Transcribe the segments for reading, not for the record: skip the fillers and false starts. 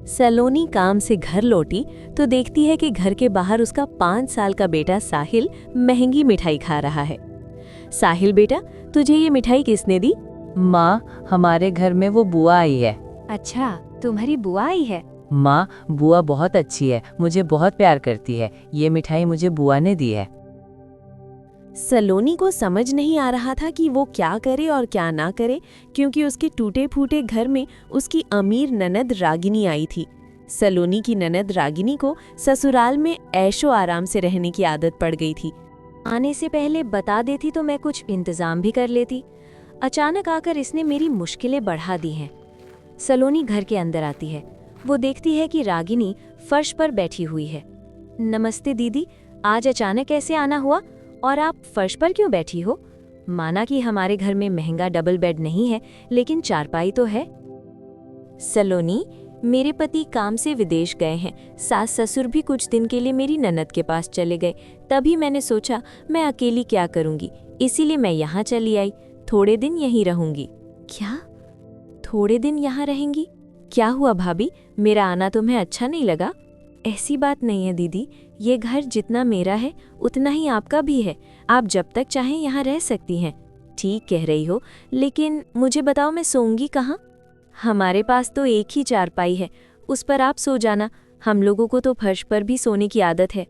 सलोनी काम से घर लौटी तो देखती है कि घर के बाहर उसका 5 साल का बेटा साहिल महंगी मिठाई खा रहा है। साहिल बेटा, तुझे ये मिठाई किसने दी? माँ, हमारे घर में वो बुआ आई है। अच्छा, तुम्हारी बुआ आई है? माँ, बुआ बहुत अच्छी है, मुझे बहुत प्यार करती है। ये मिठाई मुझे बुआ ने दी है। सलोनी को समझ नहीं आ रहा था कि वो क्या करे और क्या ना करे, क्योंकि उसके टूटे फूटे घर में उसकी अमीर ननद रागिनी आई थी। सलोनी की ननद रागिनी को ससुराल में ऐशो आराम से रहने की आदत पड़ गई थी। आने से पहले बता देती तो मैं कुछ इंतजाम भी कर लेती। अचानक आकर इसने मेरी मुश्किलें बढ़ा दी हैं। सलोनी घर के अंदर आती है। वो देखती है कि रागिनी फर्श पर बैठी हुई है। नमस्ते दीदी, आज अचानक कैसे आना हुआ और आप फर्श पर क्यों बैठी हो? माना कि हमारे घर में महंगा डबल बेड नहीं है, लेकिन चारपाई तो है। सलोनी, मेरे पति काम से विदेश गए हैं। सास ससुर भी कुछ दिन के लिए मेरी ननद के पास चले गए। तभी मैंने सोचा मैं अकेली क्या करूंगी, इसीलिए मैं यहाँ चली आई। थोड़े दिन यहीं रहूंगी। क्या? थोड़े दिन यहाँ रहेंगी? क्या हुआ भाभी, मेरा आना तुम्हें अच्छा नहीं लगा? ऐसी बात नहीं है दीदी, ये घर जितना मेरा है उतना ही आपका भी है। आप जब तक चाहें यहाँ रह सकती हैं। ठीक कह रही हो, लेकिन मुझे बताओ मैं सोऊंगी कहाँ? हमारे पास तो एक ही चारपाई है, उस पर आप सो जाना। हम लोगों को तो फर्श पर भी सोने की आदत है।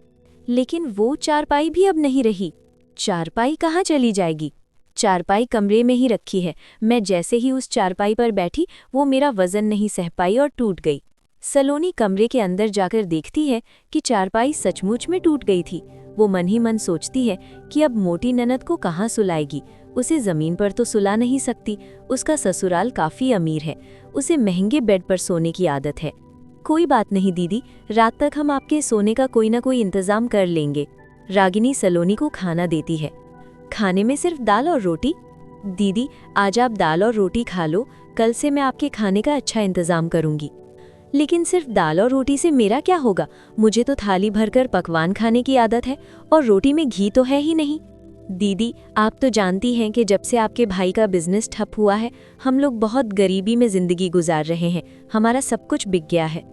लेकिन वो चारपाई भी अब नहीं रही। चारपाई कहाँ चली जाएगी? चारपाई कमरे में ही रखी है। मैं जैसे ही उस चारपाई पर बैठी, वो मेरा वजन नहीं सह पाई और टूट गई। सलोनी कमरे के अंदर जाकर देखती है कि चारपाई सचमुच में टूट गई थी। वो मन ही मन सोचती है कि अब मोटी ननद को कहाँ सुलाएगी। उसे जमीन पर तो सुला नहीं सकती, उसका ससुराल काफी अमीर है, उसे महंगे बेड पर सोने की आदत है। कोई बात नहीं दीदी, रात तक हम आपके सोने का कोई ना कोई इंतजाम कर लेंगे। रागिनी सलोनी को खाना देती है। खाने में सिर्फ दाल और रोटी? दीदी, आज आप दाल और रोटी खा लो, कल से मैं आपके खाने का अच्छा इंतजाम करूंगी। लेकिन सिर्फ दाल और रोटी से मेरा क्या होगा? मुझे तो थाली भरकर पकवान खाने की आदत है, और रोटी में घी तो है ही नहीं। दीदी, आप तो जानती हैं कि जब से आपके भाई का बिजनेस ठप हुआ है, हम लोग बहुत गरीबी में जिंदगी गुजार रहे हैं। हमारा सब कुछ बिक गया है।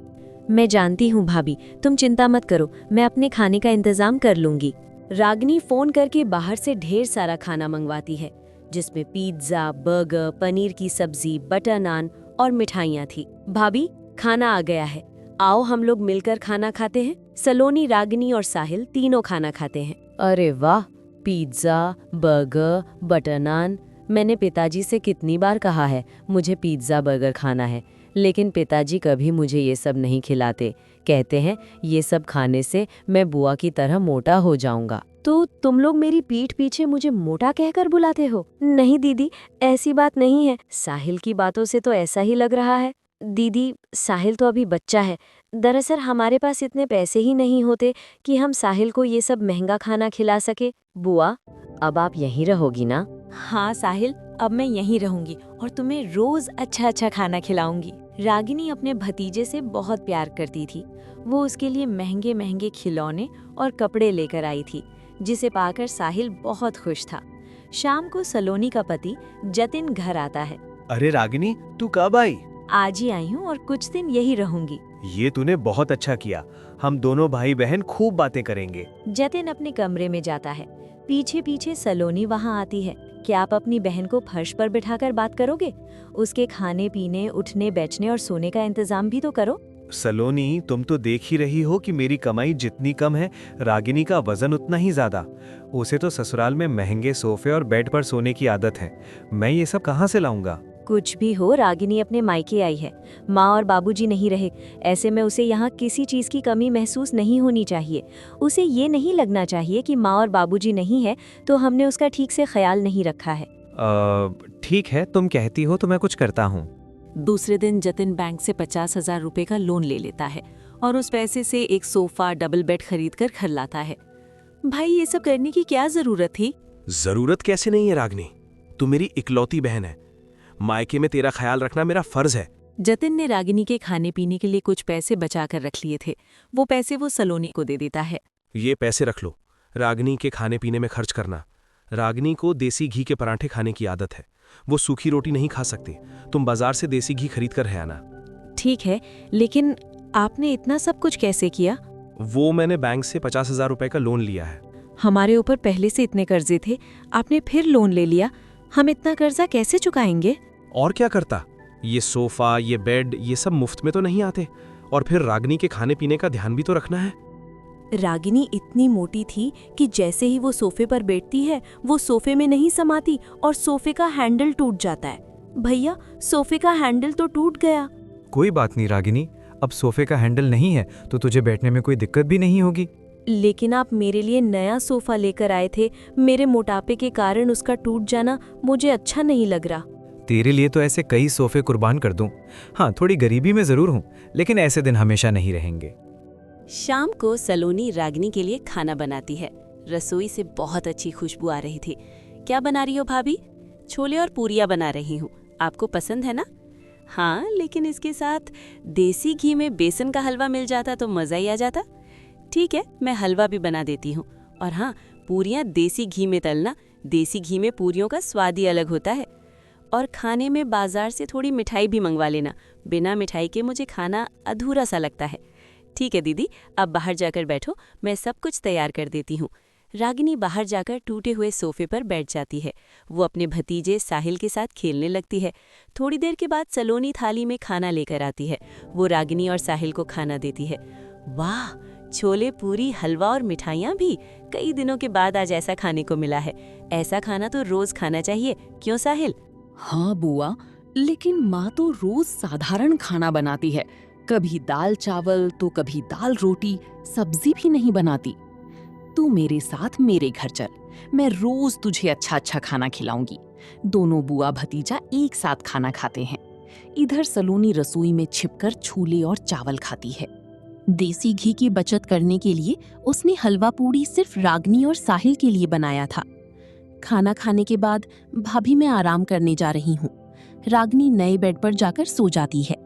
मैं जानती हूँ भाभी, तुम चिंता मत करो, मैं अपने खाने का इंतजाम कर लूंगी। रागिनी फोन करके बाहर से ढेर सारा खाना मंगवाती है, जिसमें पिज्जा, बर्गर, पनीर की सब्जी, बटर नान और मिठाइयाँ थी। भाभी, खाना आ गया है, आओ हम लोग मिलकर खाना खाते हैं। सलोनी, रागिनी और साहिल तीनों खाना खाते हैं। अरे वाह, पिज्ज़ा, बर्गर, बटर नान। मैंने पिताजी से कितनी बार कहा है मुझे पिज्ज़ा बर्गर खाना है, लेकिन पिताजी कभी मुझे ये सब नहीं खिलाते। कहते हैं ये सब खाने से मैं बुआ की तरह मोटा हो जाऊंगा। तो तुम लोग मेरी पीठ पीछे मुझे मोटा कहकर बुलाते हो? नहीं दीदी, ऐसी बात नहीं है। साहिल की बातों से तो ऐसा ही लग रहा है। दीदी, साहिल तो अभी बच्चा है। दरअसल हमारे पास इतने पैसे ही नहीं होते कि हम साहिल को ये सब महंगा खाना खिला सके। बुआ, अब आप यहीं रहोगी ना? हाँ साहिल, अब मैं यहीं रहूंगी और तुम्हें रोज अच्छा अच्छा खाना खिलाऊंगी। रागिनी अपने भतीजे से बहुत प्यार करती थी। वो उसके लिए महंगे महंगे खिलौने और कपड़े लेकर आई थी, जिसे पाकर साहिल बहुत खुश था। शाम को सलोनी का पति जतिन घर आता है। अरे रागिनी, तू कब आई? आज ही आई हूँ और कुछ दिन यही रहूंगी। ये तूने बहुत अच्छा किया, हम दोनों भाई बहन खूब बातें करेंगे। जतिन अपने कमरे में जाता है। पीछे पीछे सलोनी वहाँ आती है। क्या आप अपनी बहन को फर्श पर बिठाकर बात करोगे? उसके खाने पीने, उठने बैठने और सोने का इंतजाम भी तो करो। सलोनी, तुम तो देख ही रही हो कि मेरी कमाई जितनी कम है, रागिनी का वजन उतना ही ज्यादा। उसे तो ससुराल में महंगे सोफे और बेड पर सोने की आदत है। मैं ये सब कहाँ से लाऊंगा? कुछ भी हो, रागिनी अपने मायके आई है। माँ और बाबूजी नहीं रहे, ऐसे में उसे यहाँ किसी चीज की कमी महसूस नहीं होनी चाहिए। उसे ये नहीं लगना चाहिए कि माँ और बाबूजी नहीं है तो हमने उसका ठीक से ख्याल नहीं रखा है। ठीक है, तुम कहती हो तो मैं कुछ करता हूँ। दूसरे दिन जतिन बैंक से 50,000 रुपए का लोन ले लेता है और उस पैसे से एक सोफा, डबल बेड खरीद कर घर लाता है। भाई, ये सब करने की क्या जरूरत थी? जरूरत कैसे नहीं है रागिनी, तू मेरी इकलौती बहन है। मायके में तेरा ख्याल रखना मेरा फर्ज है। जतिन ने रागिनी के खाने पीने के लिए कुछ पैसे बचा कर रख लिए थे। वो पैसे वो सलोनी को दे देता है। ये पैसे रख लो, रागिनी के खाने पीने में खर्च करना। रागिनी को देसी घी के पराठे खाने की आदत है, वो सूखी रोटी नहीं खा सकती। तुम बाजार से देसी घी खरीद कर है आना। ठीक है, लेकिन आपने इतना सब कुछ कैसे किया? वो मैंने बैंक से 50,000 रुपए का लोन लिया है। हमारे ऊपर पहले से इतने कर्जे थे, आपने फिर लोन ले लिया। हम इतना कर्जा कैसे चुकाएंगे? और क्या करता, ये सोफा, ये बेड, ये सब मुफ्त में तो नहीं आते। और फिर रागिनी के खाने पीने का ध्यान भी तो रखना है। रागिनी इतनी मोटी थी कि जैसे ही वो सोफे पर बैठती है वो सोफे में नहीं समाती और सोफे का हैंडल टूट जाता है। भैया, सोफे का हैंडल तो टूट गया। कोई बात नहीं रागिनी, अब सोफे का हैंडल नहीं है तो तुझे बैठने में कोई दिक्कत भी नहीं होगी। लेकिन आप मेरे लिए नया सोफा लेकर आए थे, मेरे मोटापे के कारण उसका टूट जाना मुझे अच्छा नहीं लग रहा। तेरे लिए तो ऐसे कई सोफे कुर्बान कर दूं। हाँ, थोड़ी गरीबी में जरूर हूँ, लेकिन ऐसे दिन हमेशा नहीं रहेंगे। शाम को सलोनी रागिनी के लिए खाना बनाती है। रसोई से बहुत अच्छी खुशबू आ रही थी। क्या बना रही हो भाभी? छोले और पूरियाँ बना रही हूँ। आपको पसंद है ना? हाँ, लेकिन इसके साथ देसी घी में बेसन का हलवा मिल जाता तो मज़ा ही आ जाता। ठीक है, मैं हलवा भी बना देती हूँ। और हाँ, पूरियाँ देसी घी में तलना। देसी घी में पूरियों का स्वाद ही अलग होता है। और खाने में बाजार से थोड़ी मिठाई भी मंगवा लेना। बिना मिठाई के मुझे खाना अधूरा सा लगता है। ठीक है दीदी, अब बाहर जाकर बैठो, मैं सब कुछ तैयार कर देती हूँ। रागिनी बाहर जाकर टूटे हुए सोफे पर बैठ जाती है। वो अपने भतीजे साहिल के साथ खेलने लगती है। थोड़ी देर के बाद सलोनी थाली में खाना लेकर आती है। वो रागिनी और साहिल को खाना देती है। वाह, छोले, पूरी, हलवा और मिठाइयाँ भी। कई दिनों के बाद आज ऐसा खाने को मिला है। ऐसा खाना तो रोज खाना चाहिए, क्यों साहिल? हाँ बुआ, लेकिन माँ तो रोज साधारण खाना बनाती है। कभी दाल चावल तो कभी दाल रोटी, सब्जी भी नहीं बनाती। तू मेरे साथ मेरे घर चल, मैं रोज तुझे अच्छा अच्छा खाना खिलाऊंगी। दोनों बुआ भतीजा एक साथ खाना खाते हैं। इधर सलोनी रसोई में छिपकर छोले और चावल खाती है। देसी घी की बचत करने के लिए उसने हलवा पूड़ी सिर्फ रागिनी और साहिल के लिए बनाया था। खाना खाने के बाद भाभी मैं आराम करने जा रही हूँ। रागिनी नए बेड पर जाकर सो जाती है,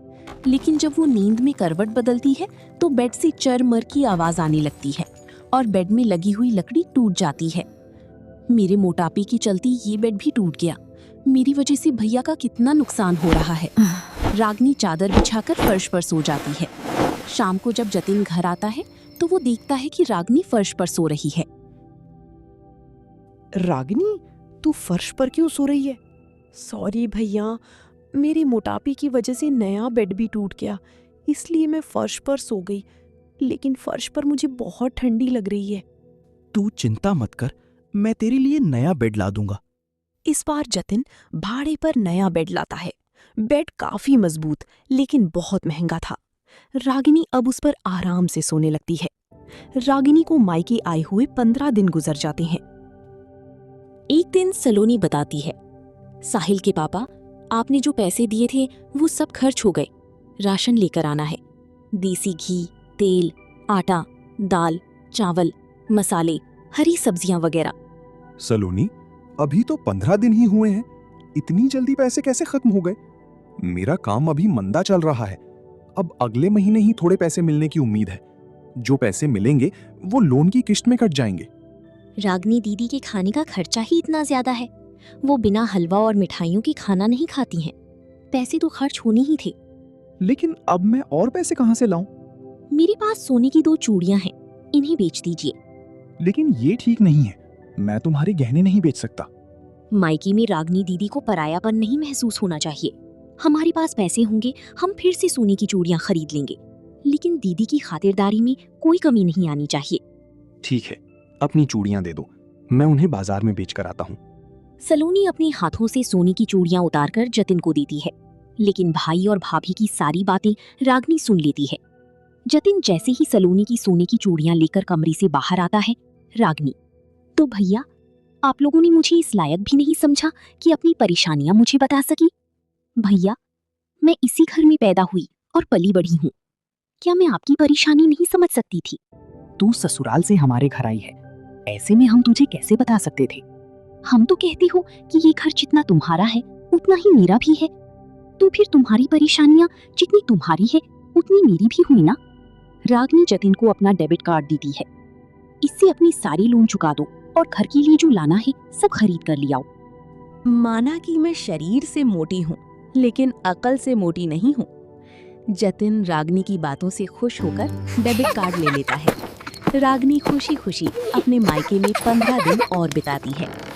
लेकिन जब वो नींद में करवट बदलती है तो बेड से चरमर की आवाज आने लगती है और बेड में लगी हुई लकड़ी टूट जाती है। मेरे मोटापे की चलती ये बेड भी टूट गया। मेरी वजह से भैया का कितना नुकसान हो रहा है। रागिनी चादर बिछाकर फर्श पर सो जाती है। शाम को जब जतिन घर आता है तो वो देखता है कि रागिनी फर्श पर सो रही है। रागिनी, तू फर्श पर क्यों सो रही है? सॉरी भैया, मेरे मोटापे की वजह से नया बेड भी टूट गया, इसलिए मैं फर्श पर सो गई। लेकिन फर्श पर मुझे बहुत ठंडी लग रही है। तू चिंता मत कर, मैं तेरे लिए नया बेड ला दूंगा। इस बार जतिन भाड़े पर नया बेड लाता है। बेड काफी मजबूत लेकिन बहुत महंगा था। रागिनी अब उस पर आराम से सोने लगती है। रागिनी को मायके आए हुए 15 दिन गुजर जाते हैं। एक दिन सलोनी बताती है, साहिल के पापा, आपने जो पैसे दिए थे वो सब खर्च हो गए। राशन लेकर आना है। देसी घी, तेल, आटा, दाल, चावल, मसाले, हरी सब्जियां वगैरह। सलोनी, अभी तो 15 दिन ही हुए हैं, इतनी जल्दी पैसे कैसे खत्म हो गए? मेरा काम अभी मंदा चल रहा है। अब अगले महीने ही थोड़े पैसे मिलने की उम्मीद है। जो पैसे मिलेंगे वो लोन की किश्त में कट जाएंगे। रागिनी दीदी के खाने का खर्चा ही इतना ज्यादा है। वो बिना हलवा और मिठाइयों की खाना नहीं खाती हैं। पैसे तो खर्च होने ही थे। लेकिन अब मैं और पैसे कहाँ से लाऊं? मेरे पास सोने की 2 चूड़ियां हैं, इन्हें बेच दीजिए। लेकिन ये ठीक नहीं है, मैं तुम्हारे गहने नहीं बेच सकता। मायके में रागिनी दीदी को परायापन नहीं महसूस होना चाहिए। हमारे पास पैसे होंगे, हम फिर से सोने की चूड़ियां खरीद लेंगे, लेकिन दीदी की खातिरदारी में कोई कमी नहीं आनी चाहिए। ठीक है, अपनी चूड़ियां दे दो, मैं उन्हें बाजार में बेच कर आता हूँ। सलोनी अपने हाथों से सोने की चूड़ियां उतारकर जतिन को देती है, लेकिन भाई और भाभी की सारी बातें रागिनी सुन लेती है। जतिन जैसे ही सलोनी की सोने की चूड़ियां लेकर कमरे से बाहर आता है, रागिनी, तो भैया, आप लोगों ने मुझे इस लायक भी नहीं समझा कि अपनी परेशानियां मुझे बता सकी। भैया, मैं इसी घर में पैदा हुई और पली बढ़ी हूँ। क्या मैं आपकी परेशानी नहीं समझ सकती थी? तू ससुराल से हमारे घर आई है, ऐसे में हम तुझे कैसे बता सकते थे? हम तो कहते हो कि ये घर जितना तुम्हारा है उतना ही मेरा भी है, तो फिर तुम्हारी परेशानियां जितनी तुम्हारी है उतनी मेरी भी हुई ना। रागिनी जतिन को अपना डेबिट कार्ड देती है। इससे अपनी सारी लोन चुका दो और घर के लिए जो लाना है सब खरीद कर ले आओ। माना कि मैं शरीर से मोटी हूँ, लेकिन अकल से मोटी नहीं हूँ। जतिन रागनी की बातों से खुश होकर डेबिट कार्ड ले लेता है। रागनी खुशी खुशी अपने मायके में 15 दिन और बिताती है।